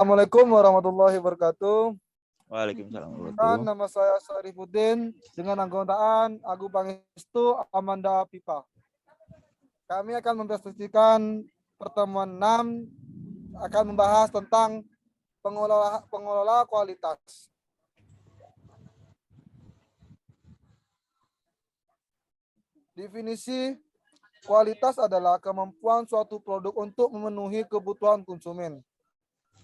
Assalamualaikum warahmatullahi wabarakatuh. Waalaikumsalam Dan warahmatullahi. nama saya Syarifuddin dengan anggotaan Agu Pangestu Amanda Pipa. Kami akan mempresentasikan pertemuan 6 akan membahas tentang pengelola kualitas. Definisi kualitas adalah kemampuan suatu produk untuk memenuhi kebutuhan konsumen.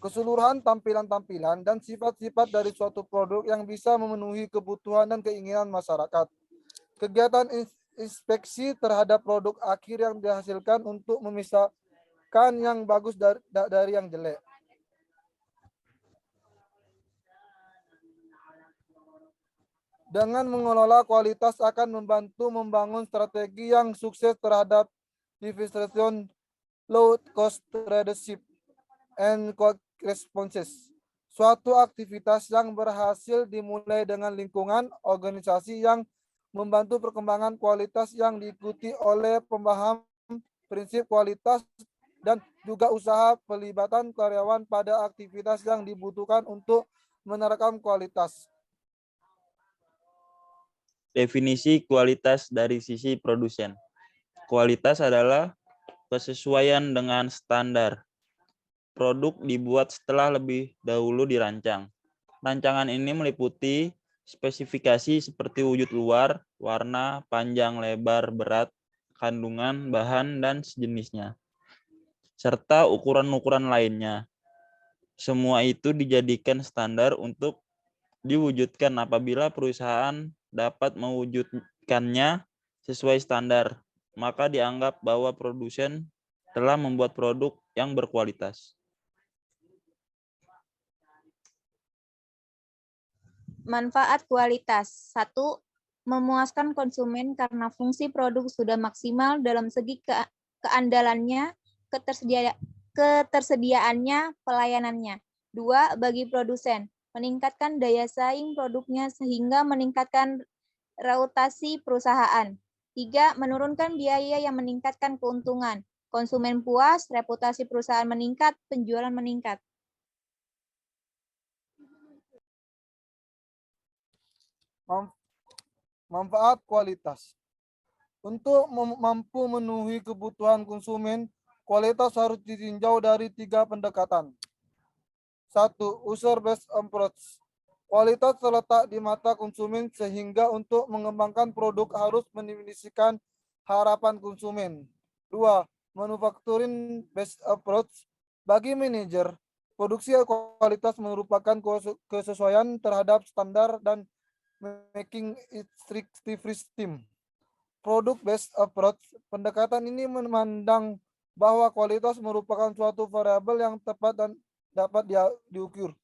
Keseluruhan tampilan-tampilan dan sifat-sifat dari suatu produk yang bisa memenuhi kebutuhan dan keinginan masyarakat. Kegiatan inspeksi terhadap produk akhir yang dihasilkan untuk memisahkan yang bagus dari yang jelek. Dengan mengelola kualitas akan membantu membangun strategi yang sukses terhadap diversification, low cost leadership, and quick responses. Suatu aktivitas yang berhasil dimulai dengan lingkungan organisasi yang membantu perkembangan kualitas yang diikuti oleh pemahaman prinsip kualitas dan juga usaha pelibatan karyawan pada aktivitas yang dibutuhkan untuk menerapkan kualitas. Definisi kualitas dari sisi produsen. Kualitas adalah kesesuaian dengan standar. Produk dibuat setelah lebih dahulu dirancang. Rancangan ini meliputi spesifikasi seperti wujud luar, warna, panjang, lebar, berat, kandungan, bahan, dan sejenisnya, serta ukuran-ukuran lainnya. Semua itu dijadikan standar untuk diwujudkan apabila perusahaan dapat mewujudkannya sesuai standar, maka dianggap bahwa produsen telah membuat produk yang berkualitas. Manfaat kualitas. 1. Memuaskan konsumen karena fungsi produk sudah maksimal dalam segi keandalannya, ketersediaannya, pelayanannya. 2. Bagi produsen, meningkatkan daya saing produknya sehingga meningkatkan reputasi perusahaan. 3. Menurunkan biaya yang meningkatkan keuntungan. Konsumen puas, reputasi perusahaan meningkat, penjualan meningkat. Manfaat kualitas. Untuk mampu memenuhi kebutuhan konsumen, kualitas harus ditinjau dari 3 pendekatan. 1. User-based approach. Kualitas terletak di mata konsumen sehingga untuk mengembangkan produk harus mendefinisikan harapan konsumen. 2. Manufacturing based approach. Bagi manajer, produksi kualitas merupakan kesesuaian terhadap standar dan making it strictly team. Product based approach. Pendekatan ini memandang bahwa kualitas merupakan suatu variabel yang tepat dan dapat diukur.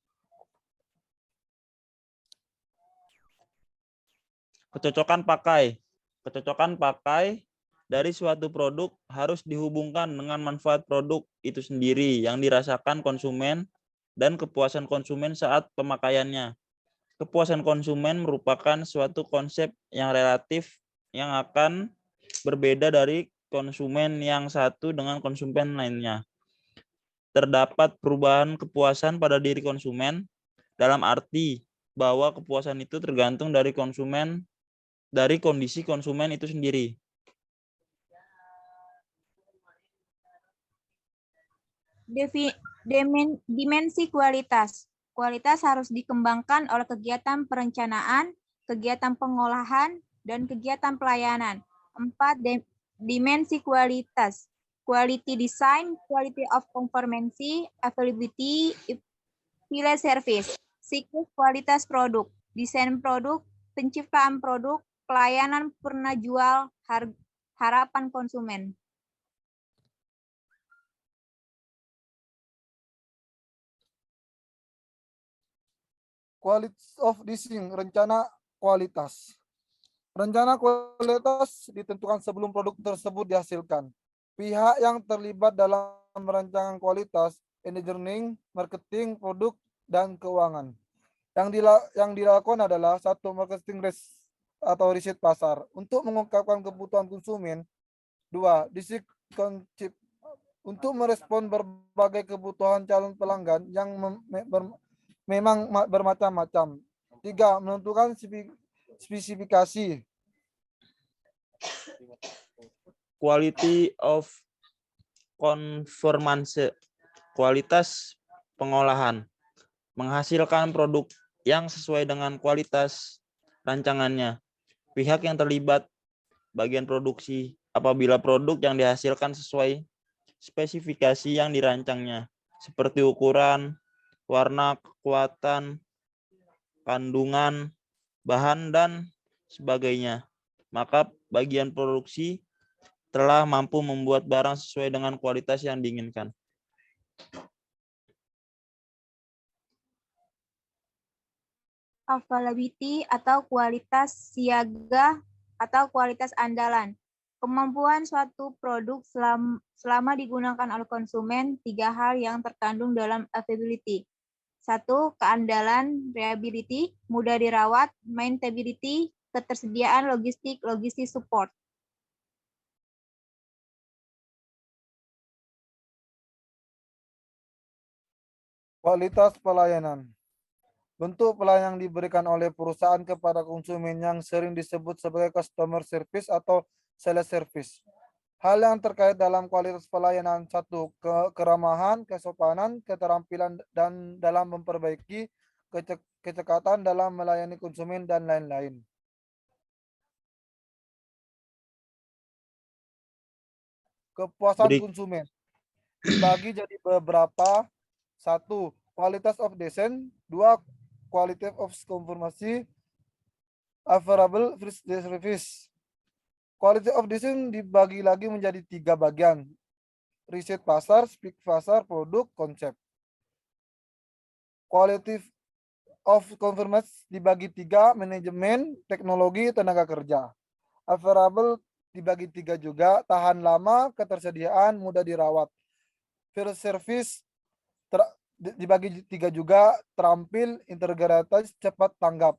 Kecocokan pakai. Kecocokan pakai dari suatu produk harus dihubungkan dengan manfaat produk itu sendiri yang dirasakan konsumen dan kepuasan konsumen saat pemakaiannya. Kepuasan konsumen merupakan suatu konsep yang relatif yang akan berbeda dari konsumen yang satu dengan konsumen lainnya. Terdapat perubahan kepuasan pada diri konsumen dalam arti bahwa kepuasan itu tergantung dari kondisi konsumen itu sendiri. Dimensi kualitas. Kualitas harus dikembangkan oleh kegiatan perencanaan, kegiatan pengolahan, dan kegiatan pelayanan. 4. Dimensi kualitas. Quality design, quality of conformity, availability, file service. Siklus kualitas produk, desain produk, penciptaan produk, pelayanan purna jual, harapan konsumen. Quality of design, rencana kualitas. Rencana kualitas ditentukan sebelum produk tersebut dihasilkan. Pihak yang terlibat dalam merancang kualitas, engineering, marketing, produk, dan keuangan. Yang dilakukan adalah 1. Marketing atau riset pasar untuk mengungkapkan kebutuhan konsumen. 2. Design konsep untuk merespon berbagai kebutuhan calon pelanggan yang memang bermacam-macam. 3. Menentukan spesifikasi. Quality of conformance, kualitas pengolahan, menghasilkan produk yang sesuai dengan kualitas rancangannya. Pihak yang terlibat bagian produksi apabila produk yang dihasilkan sesuai spesifikasi yang dirancangnya, seperti ukuran, warna, kekuatan, kandungan, bahan, dan sebagainya. Maka bagian produksi telah mampu membuat barang sesuai dengan kualitas yang diinginkan. Availability atau kualitas siaga atau kualitas andalan. Kemampuan suatu produk selama digunakan oleh konsumen, 3 hal yang terkandung dalam availability. 1. Keandalan, reliability, mudah dirawat, maintainability, ketersediaan logistik support. Kualitas pelayanan. Bentuk pelayanan yang diberikan oleh perusahaan kepada konsumen yang sering disebut sebagai customer service atau sales service. Hal yang terkait dalam kualitas pelayanan: 1. Keramahan, kesopanan, keterampilan dan dalam memperbaiki, kecekatan dalam melayani konsumen, dan lain-lain. Kepuasan konsumen dibagi jadi beberapa. 1. Quality of design. 2. Quality of conformity. Favorable service. Quality of design dibagi lagi menjadi 3 bagian: riset pasar, spek pasar, produk, konsep. Quality of conformity dibagi 3: manajemen, teknologi, tenaga kerja. Favorable dibagi 3 juga: tahan lama, ketersediaan, mudah dirawat. First service dibagi 3 juga: terampil, integritas, cepat tanggap.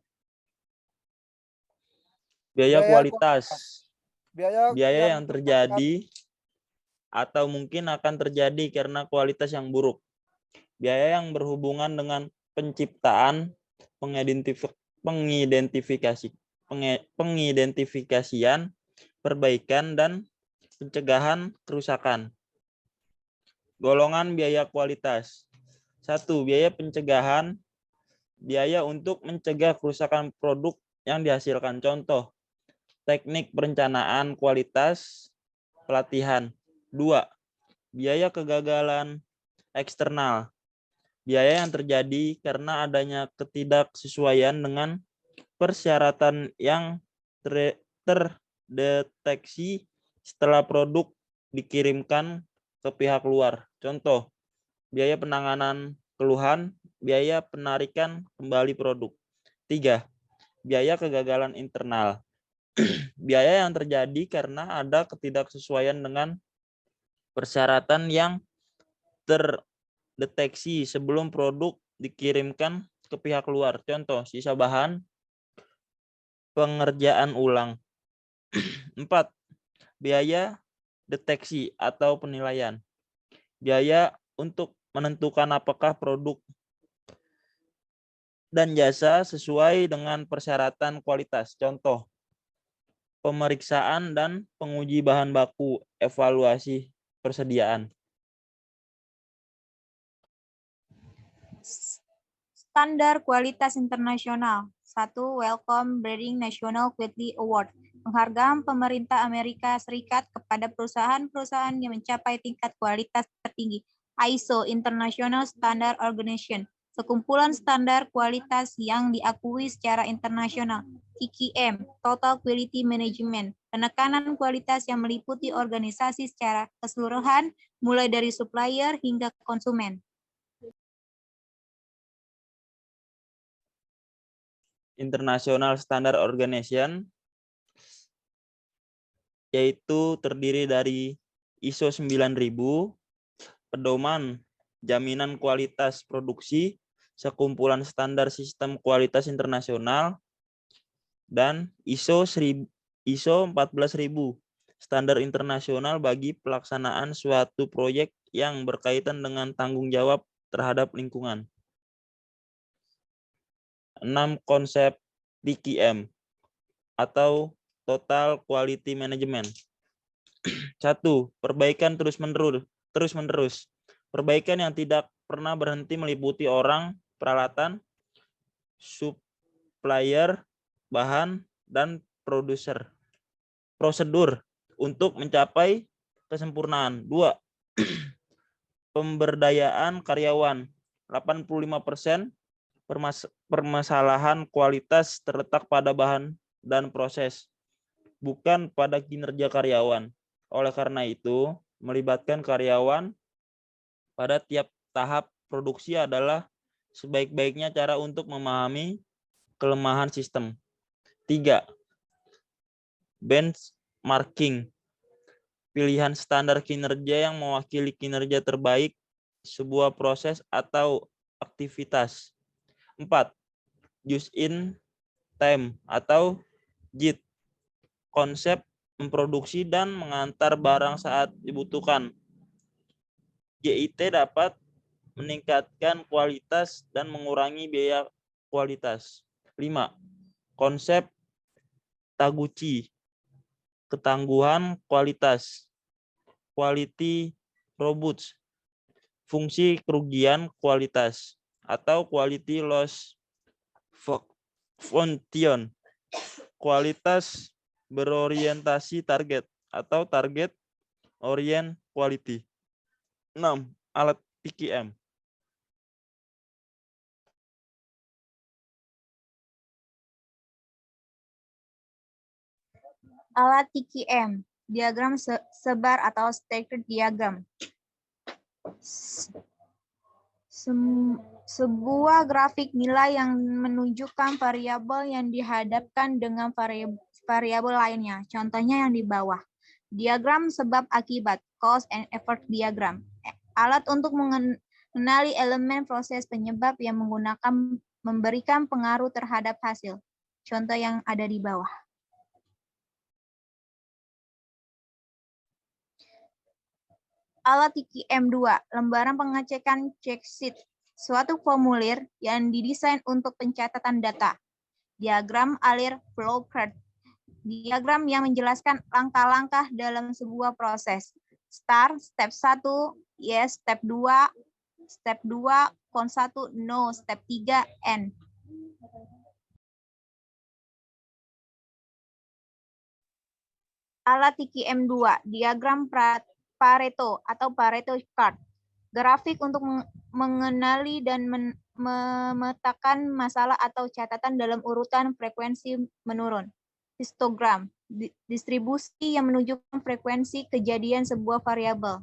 Biaya kualitas. Biaya yang terjadi atau mungkin akan terjadi karena kualitas yang buruk. Biaya yang berhubungan dengan penciptaan, pengidentifikasian, perbaikan, dan pencegahan kerusakan. Golongan biaya kualitas. 1. Biaya pencegahan, biaya untuk mencegah kerusakan produk yang dihasilkan. Contoh, teknik perencanaan kualitas, pelatihan. 2. Biaya kegagalan eksternal, biaya yang terjadi karena adanya ketidaksesuaian dengan persyaratan yang terdeteksi setelah produk dikirimkan ke pihak luar. Contoh, biaya penanganan keluhan, biaya penarikan kembali produk. 3. Biaya kegagalan internal, biaya yang terjadi karena ada ketidaksesuaian dengan persyaratan yang terdeteksi sebelum produk dikirimkan ke pihak luar. Contoh, sisa bahan, pengerjaan ulang. 4. Biaya deteksi atau penilaian, biaya untuk menentukan apakah produk dan jasa sesuai dengan persyaratan kualitas. Contoh, pemeriksaan dan penguji bahan baku, evaluasi persediaan. Standar kualitas internasional. 1. Wellcome Breeding National Quality Award. Penghargaan pemerintah Amerika Serikat kepada perusahaan-perusahaan yang mencapai tingkat kualitas tertinggi. ISO International Standard Organization. Sekumpulan standar kualitas yang diakui secara internasional. TQM, Total Quality Management. Penekanan kualitas yang meliputi organisasi secara keseluruhan, mulai dari supplier hingga konsumen. International Standard Organization, yaitu terdiri dari ISO 9000, pedoman jaminan kualitas produksi, sekumpulan standar sistem kualitas internasional, dan ISO 14000, standar internasional bagi pelaksanaan suatu proyek yang berkaitan dengan tanggung jawab terhadap lingkungan. 6. Konsep TQM atau Total Quality Management. 1. Perbaikan terus-menerus. Perbaikan yang tidak pernah berhenti meliputi orang, peralatan, supplier, bahan, dan prosedur untuk mencapai kesempurnaan. 2. Pemberdayaan karyawan. 85% permasalahan kualitas terletak pada bahan dan proses, bukan pada kinerja karyawan. Oleh karena itu, melibatkan karyawan pada tiap tahap produksi adalah sebaik-baiknya cara untuk memahami kelemahan sistem. 3. Benchmarking. Pilihan standar kinerja yang mewakili kinerja terbaik sebuah proses atau aktivitas. 4. Just in time atau JIT. Konsep memproduksi dan mengantar barang saat dibutuhkan. JIT dapat meningkatkan kualitas dan mengurangi biaya kualitas. 5. Konsep Taguchi. Ketangguhan kualitas. Quality robust. Fungsi kerugian kualitas atau quality loss function. Kualitas berorientasi target atau target orient quality. 6. Alat TQM. Alat TQM, diagram sebar atau stacker diagram. Sebuah grafik nilai yang menunjukkan variabel yang dihadapkan dengan variabel lainnya. Contohnya yang di bawah. Diagram sebab akibat, cause and effect diagram. Alat untuk mengenali elemen proses penyebab yang memberikan pengaruh terhadap hasil. Contoh yang ada di bawah. Alat TQM2, lembaran pengecekan check sheet, suatu formulir yang didesain untuk pencatatan data. Diagram alir flow chart, diagram yang menjelaskan langkah-langkah dalam sebuah proses. Start, step 1, yes, step 2, count 1, no, step 3, end. Alat TQM2, diagram Pareto atau Pareto chart, grafik untuk mengenali dan memetakan masalah atau catatan dalam urutan frekuensi menurun. Histogram, distribusi yang menunjukkan frekuensi kejadian sebuah variabel.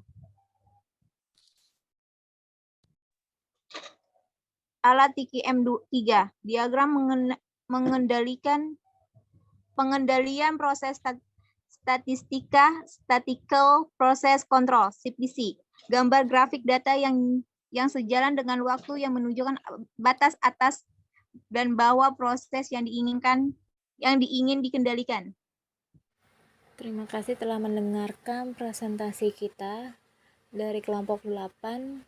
Alat TQM3, diagram pengendalian proses statistical process control, CPC. Gambar grafik data yang sejalan dengan waktu yang menunjukkan batas atas dan bawah proses yang ingin dikendalikan. Terima kasih telah mendengarkan presentasi kita dari kelompok 8.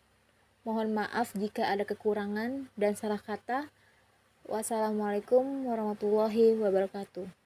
Mohon maaf jika ada kekurangan dan salah kata. Wassalamualaikum warahmatullahi wabarakatuh.